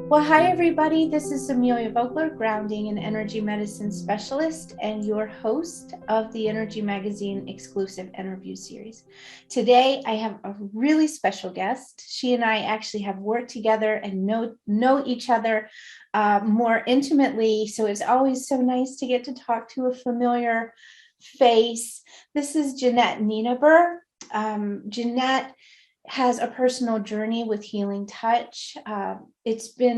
Well, hi, everybody. This is Amelia Vogler, grounding and energy medicine specialist, and your host of the Energy Magazine exclusive interview series. Today, I have a really special guest. She and I actually have worked together and know each other more intimately. So it's always so nice to get to talk to a familiar face. This is Jeannette Nienaber. Jeannette has a personal journey with healing touch.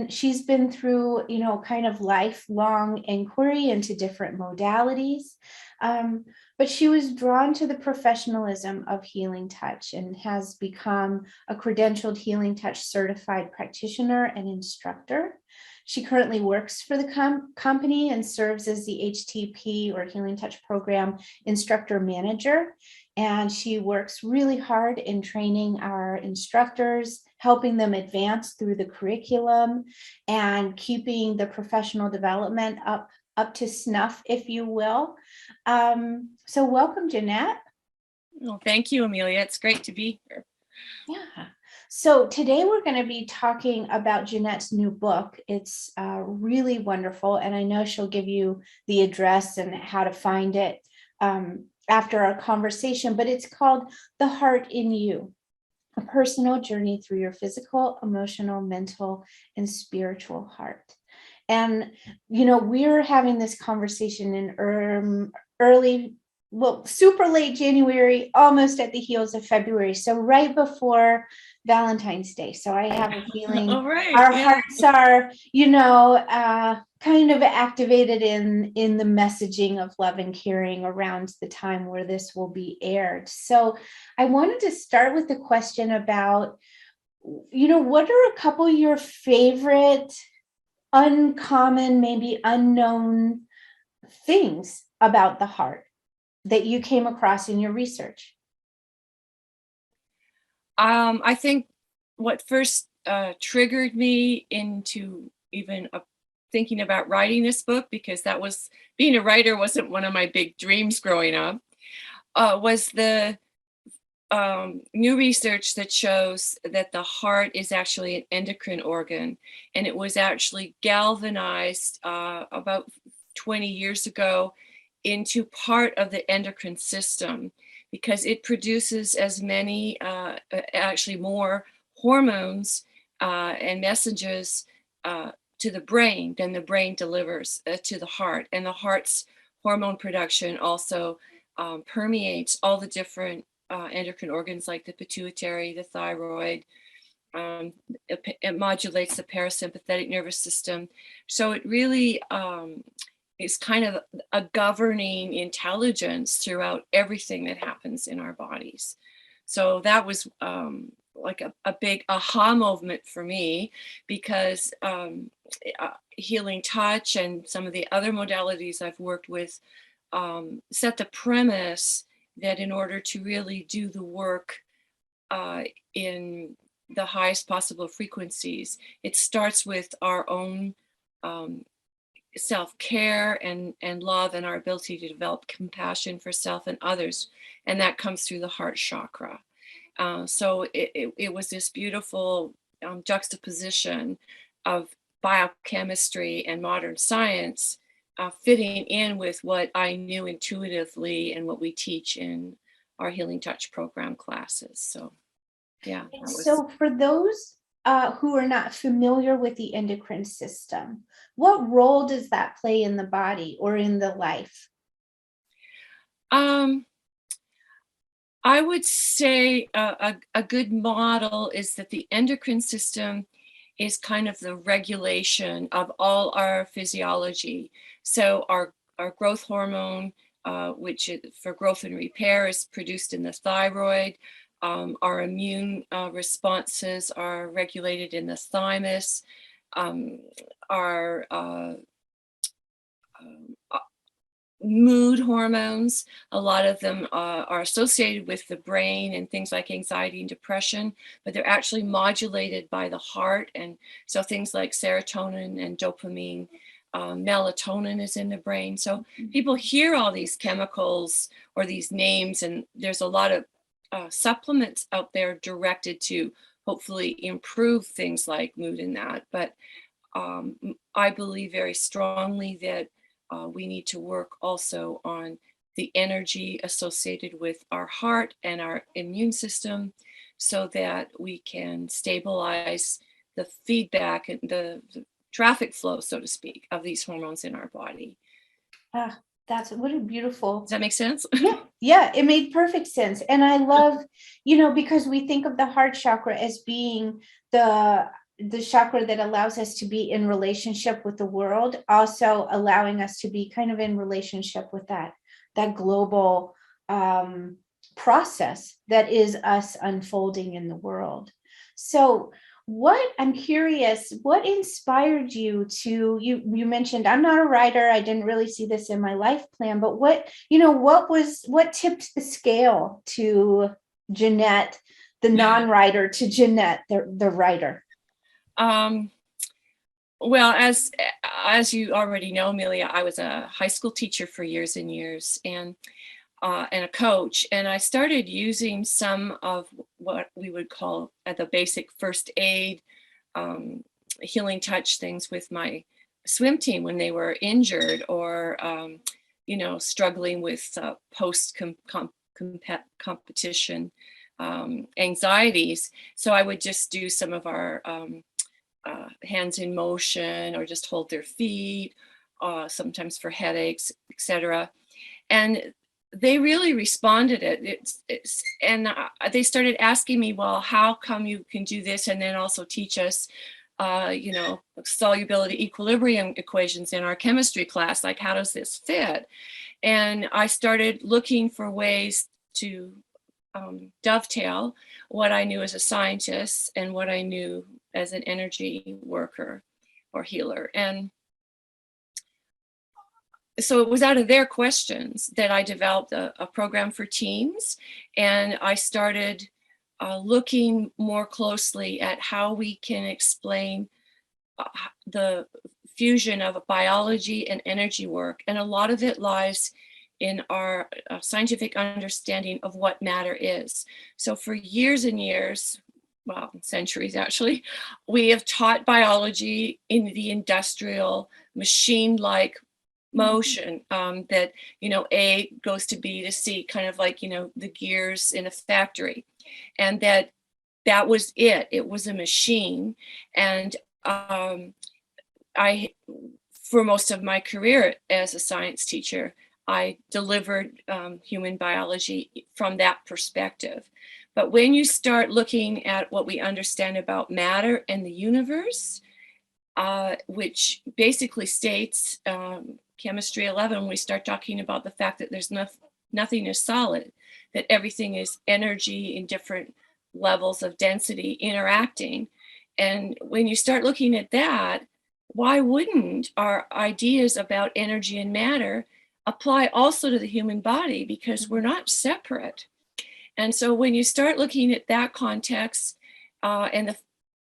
She's been through, kind of lifelong inquiry into different modalities. But she was drawn to the professionalism of healing touch and has become a credentialed healing touch certified practitioner and instructor. She currently works for the company and serves as the HTP or Healing Touch Program Instructor Manager. And she works really hard in training our instructors, helping them advance through the curriculum and keeping the professional development up to snuff, if you will. So welcome, Jeannette. Well, thank you, Amelia. It's great to be here. Yeah. So today we're going to be talking about Jeannette's new book. It's really wonderful, and I know she'll give you the address and how to find it after our conversation, but it's called The Heart in You, a personal journey through your physical, emotional, mental, and spiritual heart. And, we're having this conversation in super late January, almost at the heels of February. So right before Valentine's Day. So I have a feeling our hearts are, kind of activated in the messaging of love and caring around the time where this will be aired. So I wanted to start with the question about, what are a couple of your favorite uncommon, maybe unknown things about the heart that you came across in your research? I think what first triggered me into even thinking about writing this book, because being a writer wasn't one of my big dreams growing up, was the new research that shows that the heart is actually an endocrine organ, and it was actually galvanized about 20 years ago into part of the endocrine system, because it produces as many, actually more hormones and messages to the brain than the brain delivers to the heart. And the heart's hormone production also permeates all the different endocrine organs like the pituitary, the thyroid. It modulates the parasympathetic nervous system. So it really is kind of a governing intelligence throughout everything that happens in our bodies. So that was like a big aha moment for me, because healing touch and some of the other modalities I've worked with set the premise that in order to really do the work in the highest possible frequencies, it starts with our own self-care and love, and our ability to develop compassion for self and others. And that comes through the heart chakra. So it was this beautiful juxtaposition of biochemistry and modern science fitting in with what I knew intuitively and what we teach in our Healing Touch program classes. So, yeah. So for those who are not familiar with the endocrine system, what role does that play in the body or in the life? I would say a good model is that the endocrine system is kind of the regulation of all our physiology. So our growth hormone, which for growth and repair is produced in the thyroid. Our immune responses are regulated in the thymus. Our mood hormones, a lot of them are associated with the brain and things like anxiety and depression, but they're actually modulated by the heart. And so things like serotonin and dopamine, melatonin is in the brain. So people hear all these chemicals or these names, and there's a lot of supplements out there directed to hopefully improve things like mood and that. But I believe very strongly that we need to work also on the energy associated with our heart and our immune system so that we can stabilize the feedback and the traffic flow, so to speak, of these hormones in our body. Ah, that's what a beautiful. Does that make sense? Yeah, it made perfect sense. And I love, because we think of the heart chakra as being the chakra that allows us to be in relationship with the world, also allowing us to be kind of in relationship with that global process that is us unfolding in the world. So I'm curious, what inspired you to, you mentioned, I'm not a writer, I didn't really see this in my life plan, but what tipped the scale to Jeannette, the non-writer, to Jeannette, the writer? Well, as you already know, Amelia, I was a high school teacher for years and years, and a coach, and I started using some of what we would call the basic first aid, healing touch things with my swim team when they were injured or, struggling with post competition anxieties. So I would just do some of our hands in motion or just hold their feet, sometimes for headaches, etc. And they really responded and they started asking me, well, how come you can do this and then also teach us solubility equilibrium equations in our chemistry class? Like, how does this fit? And I started looking for ways to dovetail what I knew as a scientist and what I knew as an energy worker or healer. And so it was out of their questions that I developed a program for teens, and I started looking more closely at how we can explain the fusion of biology and energy work. And a lot of it lies in our scientific understanding of what matter is. So for years and years, well, centuries actually, we have taught biology in the industrial machine-like motion, that A goes to B to C, kind of like the gears in a factory, and that was it was a machine. And I, for most of my career as a science teacher, I delivered human biology from that perspective. But when you start looking at what we understand about matter and the universe, which basically states, chemistry 11, we start talking about the fact that there's nothing is solid, that everything is energy in different levels of density interacting. And when you start looking at that, why wouldn't our ideas about energy and matter apply also to the human body? Because we're not separate. And so when you start looking at that context, and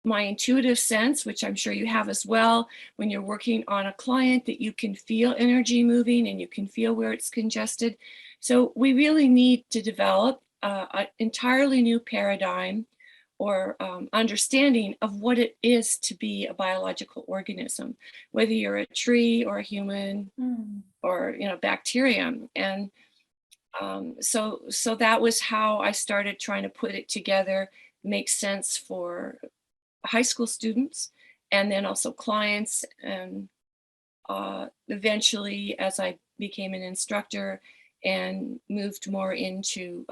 my intuitive sense, which I'm sure you have as well, when you're working on a client, that you can feel energy moving and you can feel where it's congested. So we really need to develop an entirely new paradigm or understanding of what it is to be a biological organism, whether you're a tree or a human or bacterium. And so that was how I started trying to put it together, make sense for high school students and then also clients. And eventually, as I became an instructor and moved more into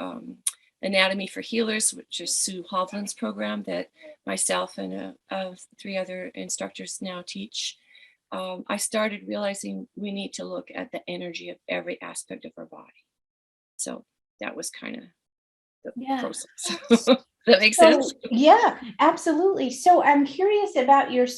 Anatomy for Healers, which is Sue Hovland's program that myself and 3 other instructors now teach, I started realizing we need to look at the energy of every aspect of our body. So that was kind of the process. That makes sense? Yeah, absolutely. So I'm curious about your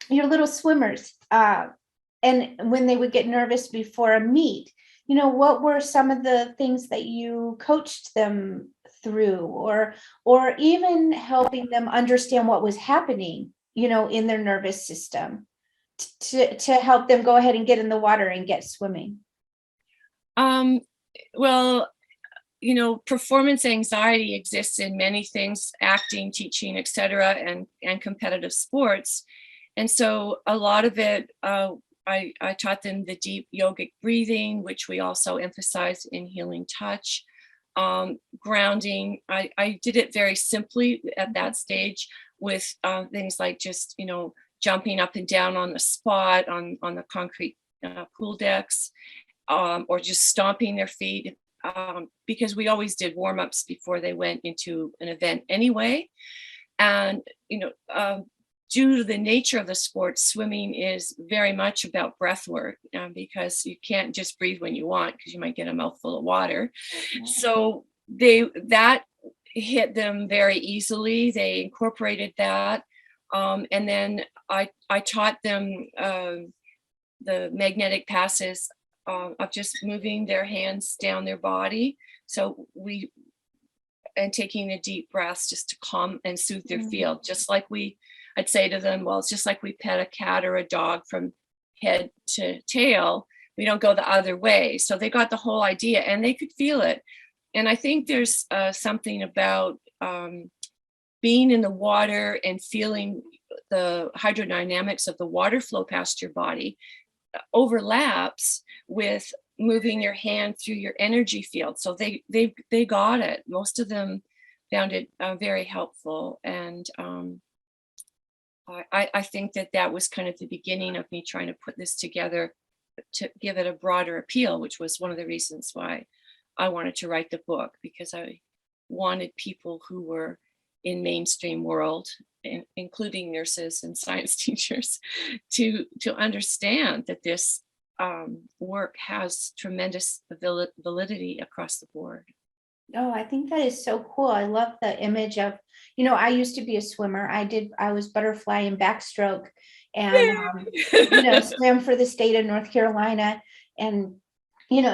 little swimmers, and when they would get nervous before a meet, what were some of the things that you coached them through, or even helping them understand what was happening, in their nervous system to help them go ahead and get in the water and get swimming? Well, performance anxiety exists in many things, acting, teaching, etc., and competitive sports. And so a lot of it, I taught them the deep yogic breathing, which we also emphasize in healing touch. Grounding, I did it very simply at that stage with things like just, jumping up and down on the spot, on the concrete pool decks, or just stomping their feet, because we always did warm-ups before they went into an event anyway. And, due to the nature of the sport, swimming is very much about breath work, because you can't just breathe when you want, because you might get a mouthful of water. So that hit them very easily. They incorporated that. And then I taught them the magnetic passes of just moving their hands down their body. And taking a deep breath just to calm and soothe their field. Just like I'd say to them, well, it's just like we pet a cat or a dog from head to tail. We don't go the other way. So they got the whole idea and they could feel it. And I think there's something about being in the water and feeling the hydrodynamics of the water flow past your body overlaps with moving your hand through your energy field. So they got it. Most of them found it very helpful. And I think that was kind of the beginning of me trying to put this together to give it a broader appeal, which was one of the reasons why I wanted to write the book, because I wanted people who were in mainstream world, including nurses and science teachers, to understand that this work has tremendous validity across the board. Oh, I think that is so cool. I love the image of, I used to be a swimmer. I was butterfly and backstroke and, swam for the state of North Carolina. And,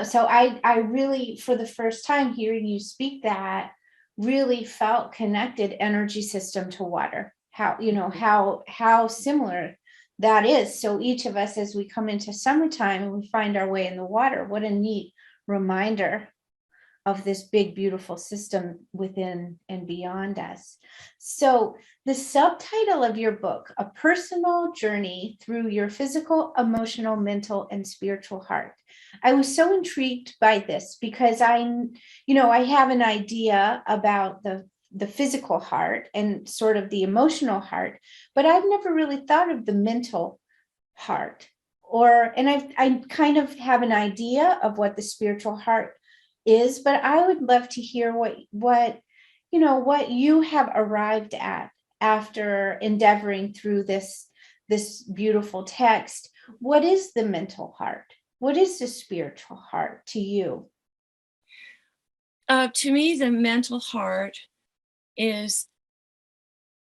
so I really, for the first time hearing you speak that, really felt connected energy system to water, how similar that is. So each of us, as we come into summertime and we find our way in the water, what a neat reminder of this big, beautiful system within and beyond us. So the subtitle of your book, A Personal Journey Through Your Physical, Emotional, Mental, and Spiritual Heart. I was so intrigued by this because I have an idea about the physical heart and sort of the emotional heart, but I've never really thought of the mental heart. I kind of have an idea of what the spiritual heart is, but I would love to hear what you have arrived at after endeavoring through this beautiful text. What is the mental heart? What is the spiritual heart to you? To me, the mental heart is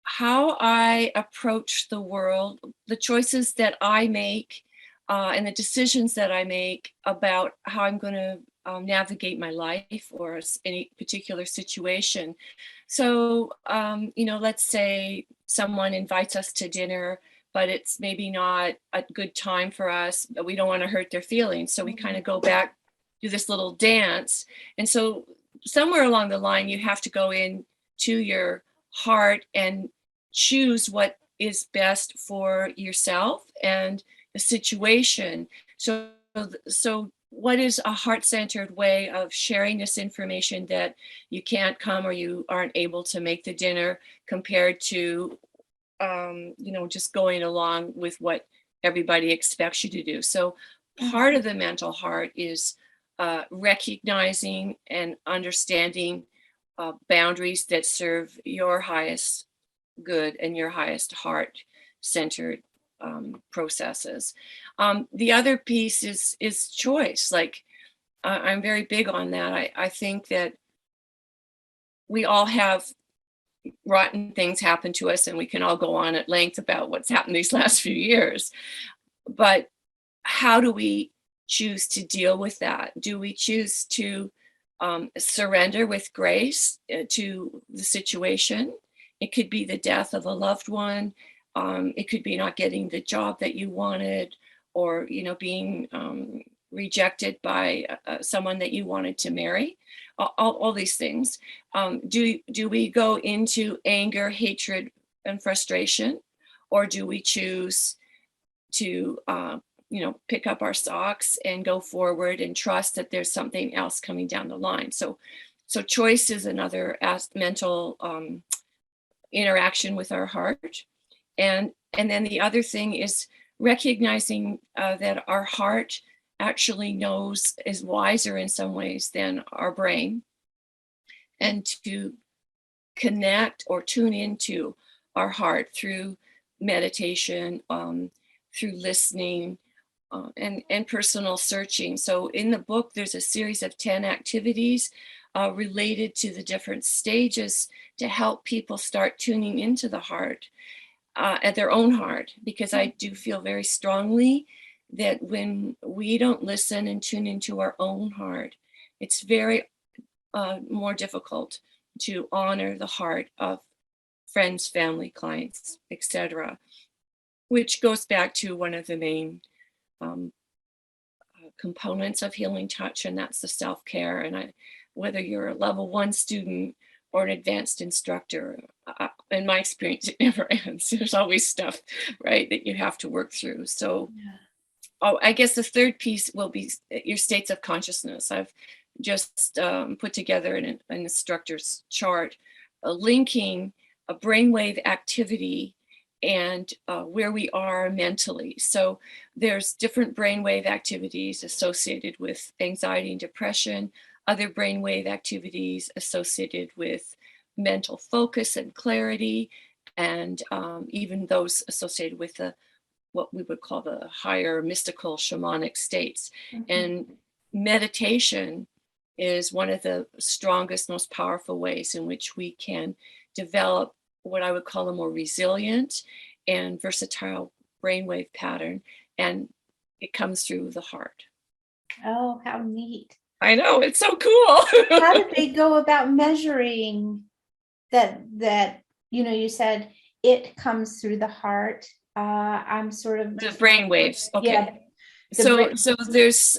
how I approach the world, the choices that I make, and the decisions that I make about how I'm going to navigate my life or any particular situation. So, let's say someone invites us to dinner, but it's maybe not a good time for us, but we don't want to hurt their feelings. So we kind of go back, do this little dance. And so somewhere along the line, you have to go in to your heart and choose what is best for yourself and the situation. So what is a heart-centered way of sharing this information that you can't come or you aren't able to make the dinner, compared to just going along with what everybody expects you to do? So part of the mental heart is recognizing and understanding boundaries that serve your highest good and your highest heart-centered processes. The other piece is choice. Like I'm very big on that. I think that we all have rotten things happen to us, and we can all go on at length about what's happened these last few years. But how do we choose to deal with that? Do we choose to surrender with grace to the situation? It could be the death of a loved one. It could be not getting the job that you wanted, or being rejected by someone that you wanted to marry. All these things. Do we go into anger, hatred, and frustration, or do we choose to pick up our socks and go forward and trust that there's something else coming down the line? So choice is another mental interaction with our heart. And then the other thing is recognizing that our heart actually is wiser in some ways than our brain, and to connect or tune into our heart through meditation, through listening, and personal searching. So in the book, there's a series of 10 activities related to the different stages to help people start tuning into the heart, at their own heart, because I do feel very strongly that when we don't listen and tune into our own heart, it's very more difficult to honor the heart of friends, family, clients, etc., which goes back to one of the main components of healing touch, and that's the self-care. And whether you're a level 1 student or an advanced instructor, in my experience, it never ends. There's always stuff, right, that you have to work through. So I guess the third piece will be your states of consciousness. I've just put together an instructor's chart linking a brainwave activity and where we are mentally. So there's different brainwave activities associated with anxiety and depression, other brainwave activities associated with mental focus and clarity, and even those associated with what we would call the higher mystical shamanic states. And meditation is one of the strongest, most powerful ways in which we can develop what I would call a more resilient and versatile brainwave pattern. And it comes through the heart. Oh, how neat. I know, it's so cool. How did they go about measuring that, you said it comes through the heart? I'm sort of the brain waves. Okay. Yeah, So there's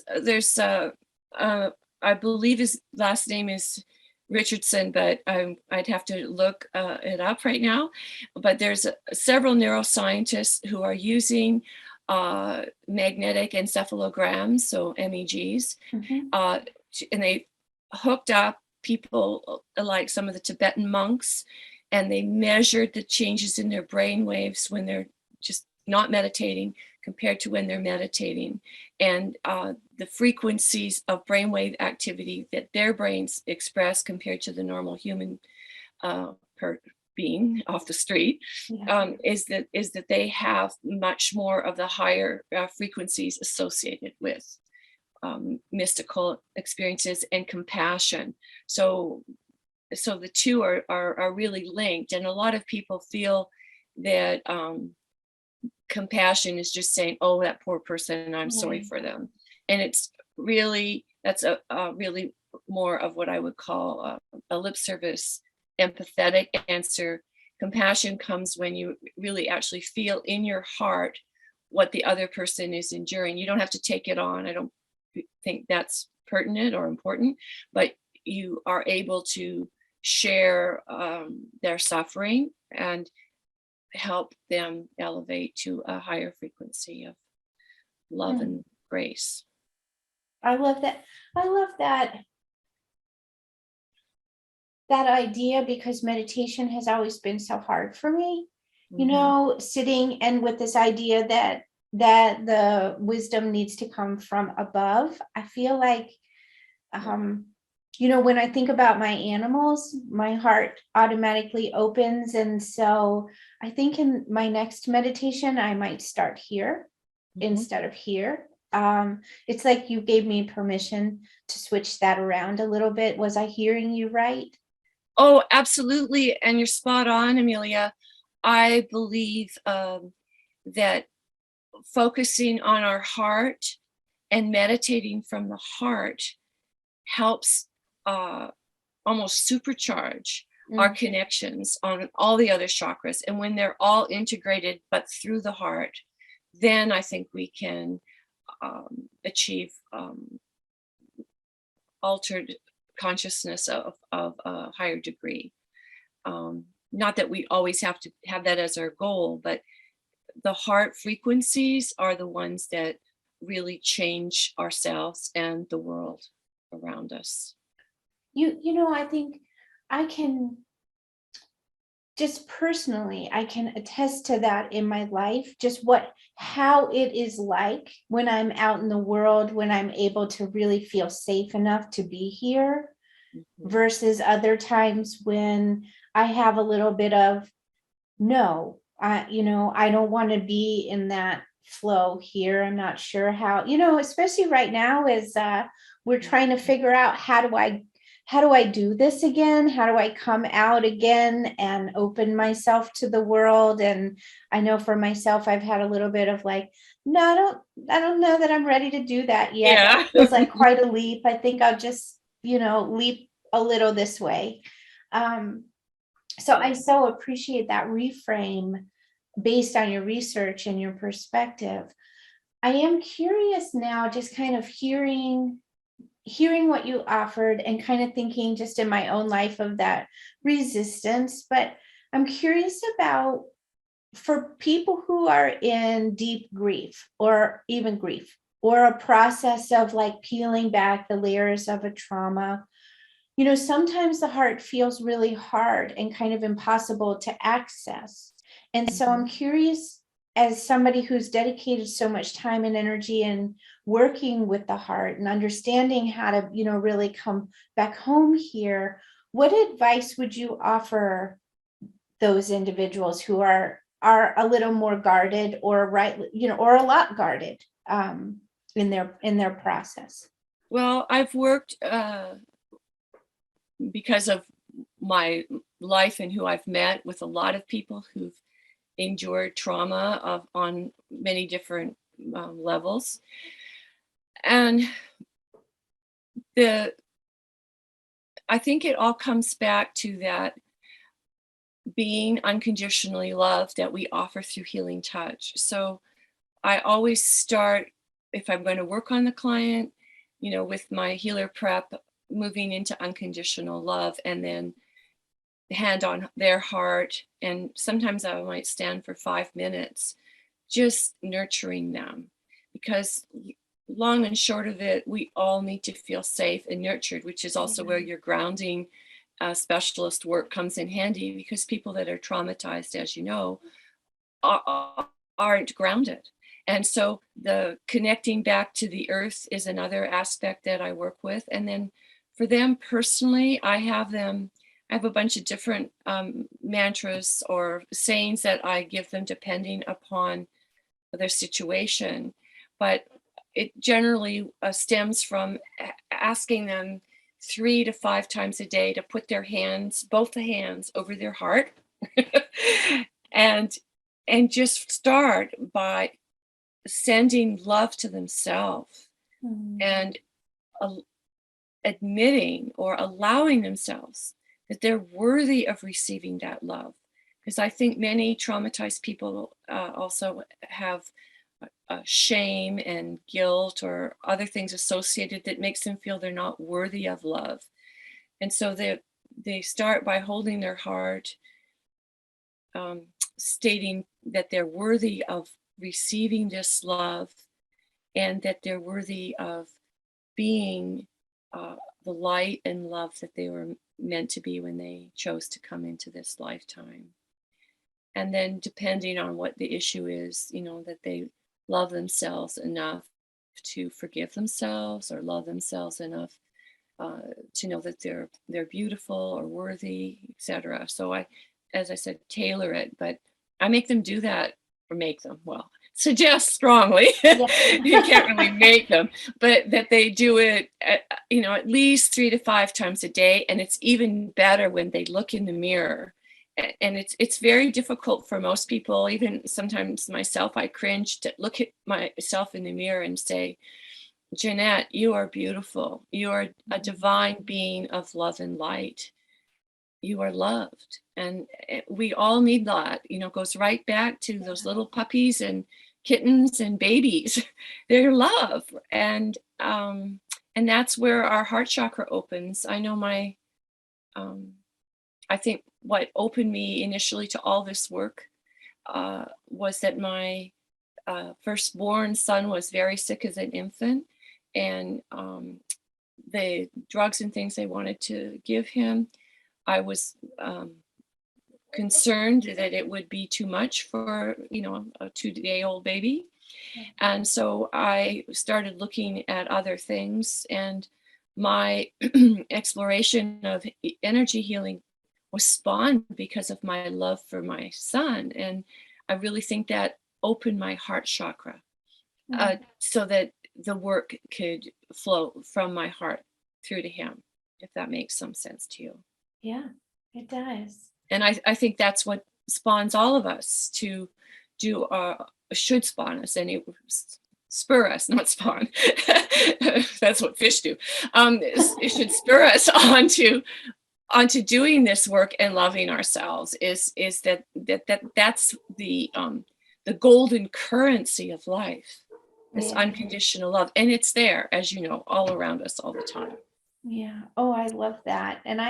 I believe his last name is Richardson, but I'd have to look it up right now. But there's several neuroscientists who are using magnetic encephalograms, so MEGs, and they hooked up people like some of the Tibetan monks, and they measured the changes in their brain waves when they're just not meditating compared to when they're meditating, and the frequencies of brainwave activity that their brains express compared to the normal human being off the street, is that they have much more of the higher frequencies associated with mystical experiences and compassion. So the two are really linked, and a lot of people feel that compassion is just saying, oh, that poor person, I'm sorry for them. And it's really, that's a really more of what I would call a lip service, empathetic answer. Compassion comes when you really actually feel in your heart what the other person is enduring. You don't have to take it on. I don't think that's pertinent or important, but you are able to share their suffering and help them elevate to a higher frequency of love and grace. I love that. I love that idea, because meditation has always been so hard for me. Sitting and with this idea that the wisdom needs to come from above. I feel like when I think about my animals, my heart automatically opens. And so I think in my next meditation, I might start here instead of here. It's like you gave me permission to switch that around a little bit. Was I hearing you right? Oh, absolutely. And you're spot on, Amelia. I believe that focusing on our heart and meditating from the heart helps almost supercharge our connections on all the other chakras. And when they're all integrated, but through the heart, then I think we can achieve altered consciousness of a higher degree. Not that we always have to have that as our goal, but the heart frequencies are the ones that really change ourselves and the world around us. I think I can just personally, I can attest to that in my life, just how it is like when I'm out in the world, when I'm able to really feel safe enough to be here, versus other times when I have a little bit of, no, I don't want to be in that flow here. I'm not sure how, especially right now as we're trying to figure out how do I do this again? How do I come out again and open myself to the world? And I know for myself, I've had a little bit of like, no, I don't know that I'm ready to do that yet. Yeah. It feels like quite a leap. I think I'll just, leap a little this way. So I so appreciate that reframe based on your research and your perspective. I am curious now, just kind of hearing what you offered and kind of thinking just in my own life of that resistance. But I'm curious about, for people who are in deep grief or even grief, or a process of like peeling back the layers of a trauma, sometimes the heart feels really hard and kind of impossible to access. And so I'm curious, as somebody who's dedicated so much time and energy in working with the heart and understanding how to, really come back home here, what advice would you offer those individuals who are a little more guarded or or a lot guarded in their process? Well, I've worked because of my life and who I've met with a lot of people who've endured trauma on many different levels. And I think it all comes back to that being unconditionally loved that we offer through healing touch. So I always start, if I'm going to work on the client, with my healer prep, moving into unconditional love, and then hand on their heart. And sometimes I might stand for 5 minutes just nurturing them, because long and short of it, we all need to feel safe and nurtured, which is also where your grounding specialist work comes in handy, because people that are traumatized, as you know, aren't grounded. And so the connecting back to the earth is another aspect that I work with. And then for them personally, I have a bunch of different mantras or sayings that I give them depending upon their situation. But it generally stems from asking them 3 to 5 times a day to put their hands, both the hands, over their heart and just start by sending love to themselves and admitting or allowing themselves that they're worthy of receiving that love. Because I think many traumatized people also have shame and guilt or other things associated that makes them feel they're not worthy of love. And so they start by holding their heart, stating that they're worthy of receiving this love and that they're worthy of being the light and love that they were meant to be when they chose to come into this lifetime. And then depending on what the issue is, that they love themselves enough to forgive themselves, or love themselves enough to know that they're beautiful or worthy, etc. So I, as I said, tailor it, but I make them do that, or suggest strongly. You can't really make them, but that they do it at least 3 to 5 times a day. And it's even better when they look in the mirror. And it's very difficult for most people, even sometimes myself. I cringe to look at myself in the mirror and say, Jeannette, you are beautiful. You are a divine being of love and light. You are loved. And we all need that. It goes right back to those little puppies and kittens and babies. They're loved. And that's where our heart chakra opens. I know I think what opened me initially to all this work was that my firstborn son was very sick as an infant, and the drugs and things they wanted to give him, I was concerned that it would be too much for, a 2-day-old baby. And so I started looking at other things, and my exploration of energy healing was spawned because of my love for my son. And I really think that opened my heart chakra, so that the work could flow from my heart through to him, if that makes some sense to you. Yeah, it does. And I think that's what spawns all of us to do, should spawn us, and it spur us, not spawn. That's what fish do. It should spur us onto doing this work and loving ourselves. Is that's the golden currency of life, this unconditional love, and it's there, as you know, all around us all the time. Yeah. Oh, I love that. And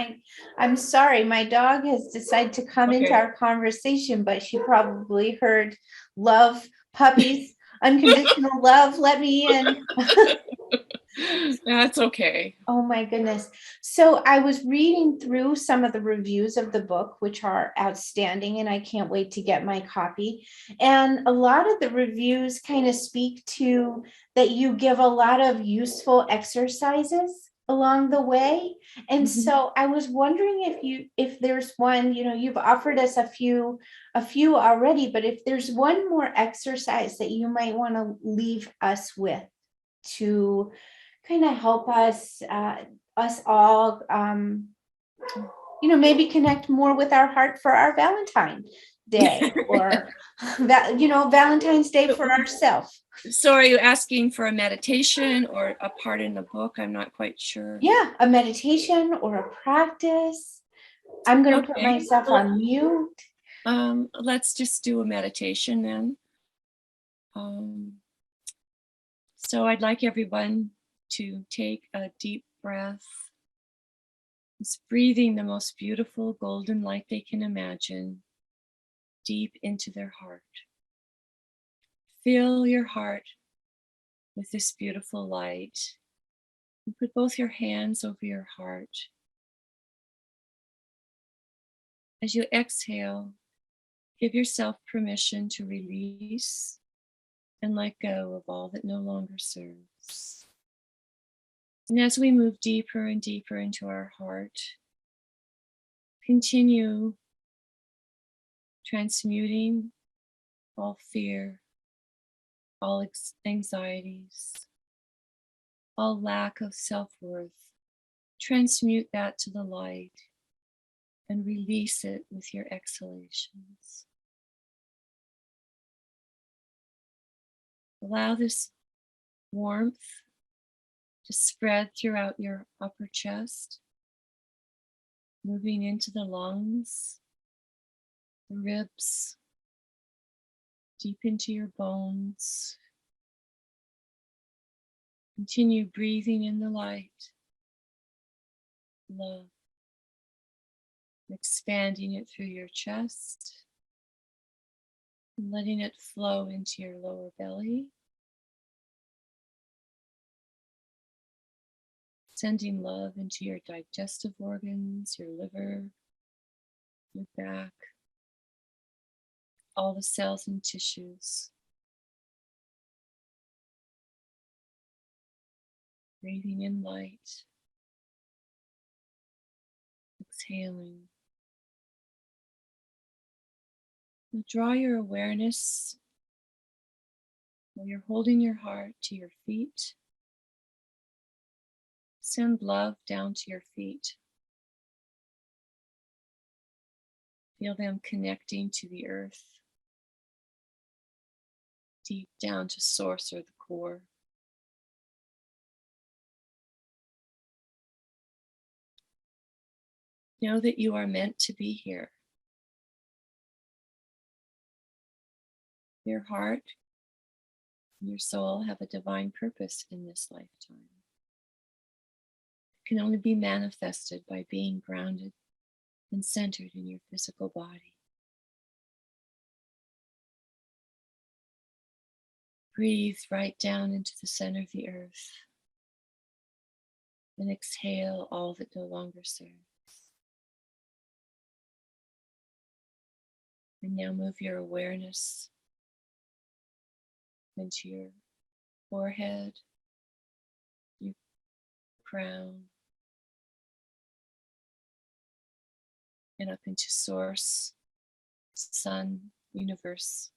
I'm sorry, my dog has decided to come into our conversation, but she probably heard love, puppies, unconditional love, let me in. That's okay. Oh my goodness. So I was reading through some of the reviews of the book, which are outstanding, and I can't wait to get my copy. And a lot of the reviews kind of speak to that you give a lot of useful exercises along the way. And so I was wondering if there's one, you've offered us a few already, but if there's one more exercise that you might want to leave us with to kind of help us all maybe connect more with our heart for our Valentine Day, or Valentine's Day for ourselves. So are you asking for a meditation or a part in the book? I'm not quite sure. Yeah, a meditation or a practice. I'm going to put myself on mute. Let's just do a meditation then. So I'd like everyone to take a deep breath. Just breathing the most beautiful golden light they can imagine deep into their heart. Fill your heart with this beautiful light. And put both your hands over your heart. As you exhale, give yourself permission to release and let go of all that no longer serves. And as we move deeper and deeper into our heart, continue transmuting all fear, all anxieties, all lack of self-worth. Transmute that to the light and release it with your exhalations. Allow this warmth to spread throughout your upper chest, moving into the lungs, the ribs, deep into your bones. Continue breathing in the light, love, expanding it through your chest, and letting it flow into your lower belly. Sending love into your digestive organs, your liver, your back, all the cells and tissues. Breathing in light, exhaling. Now draw your awareness while you're holding your heart to your feet. Send love down to your feet. Feel them connecting to the earth, deep down to source or the core. Know that you are meant to be here. Your heart and your soul have a divine purpose in this lifetime. It can only be manifested by being grounded and centered in your physical body. Breathe right down into the center of the earth. And exhale all that no longer serves. And now move your awareness into your forehead, your crown, and up into Source, Sun, Universe.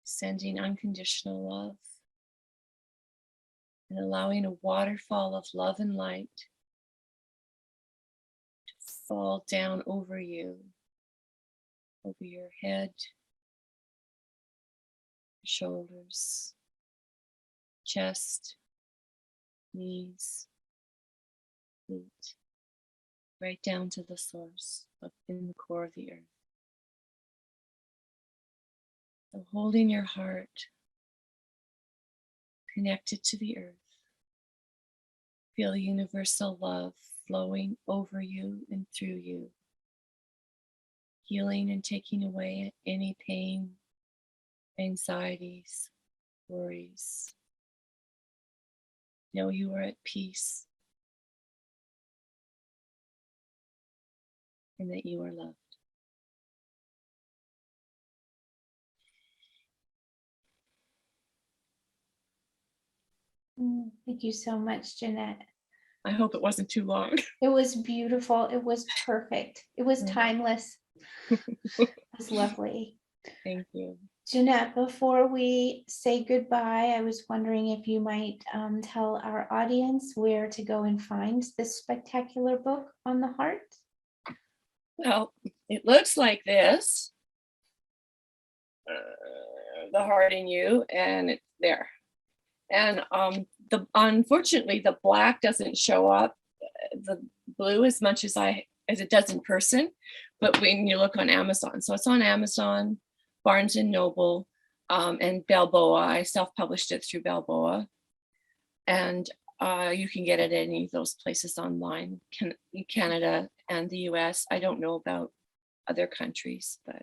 Sending unconditional love and allowing a waterfall of love and light to fall down over you, over your head, shoulders, chest, knees, feet, right down to the source up in the core of the earth. So holding your heart connected to the earth, feel universal love flowing over you and through you, healing and taking away any pain, anxieties, worries. Know you are at peace and that you are loved. Thank you so much, Jeannette. I hope it wasn't too long. It was beautiful. It was perfect. It was timeless. It was lovely. Thank you. Jeannette, before we say goodbye, I was wondering if you might tell our audience where to go and find this spectacular book on the heart. Well, it looks like this. The heart in you, and it's there. And unfortunately, the black doesn't show up, the blue as much as it does in person. But when you look on Amazon, so it's on Amazon, Barnes and Noble, and Balboa. I self-published it through Balboa, and you can get it at any of those places online, in Canada and the US. I don't know about other countries, but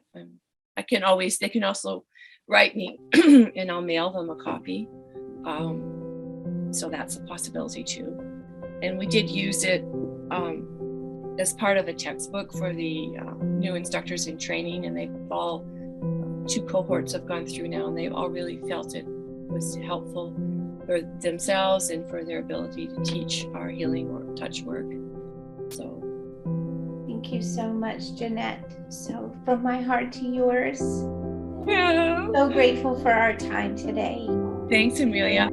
they can also write me and I'll mail them a copy. So that's a possibility too. And we did use it as part of a textbook for the new instructors in training, and they've all, 2 cohorts have gone through now, and they've all really felt it was helpful for themselves and for their ability to teach our healing or touch work. So thank you so much, Jeannette. So from my heart to yours. Yeah. So grateful for our time today. Thanks, Amelia.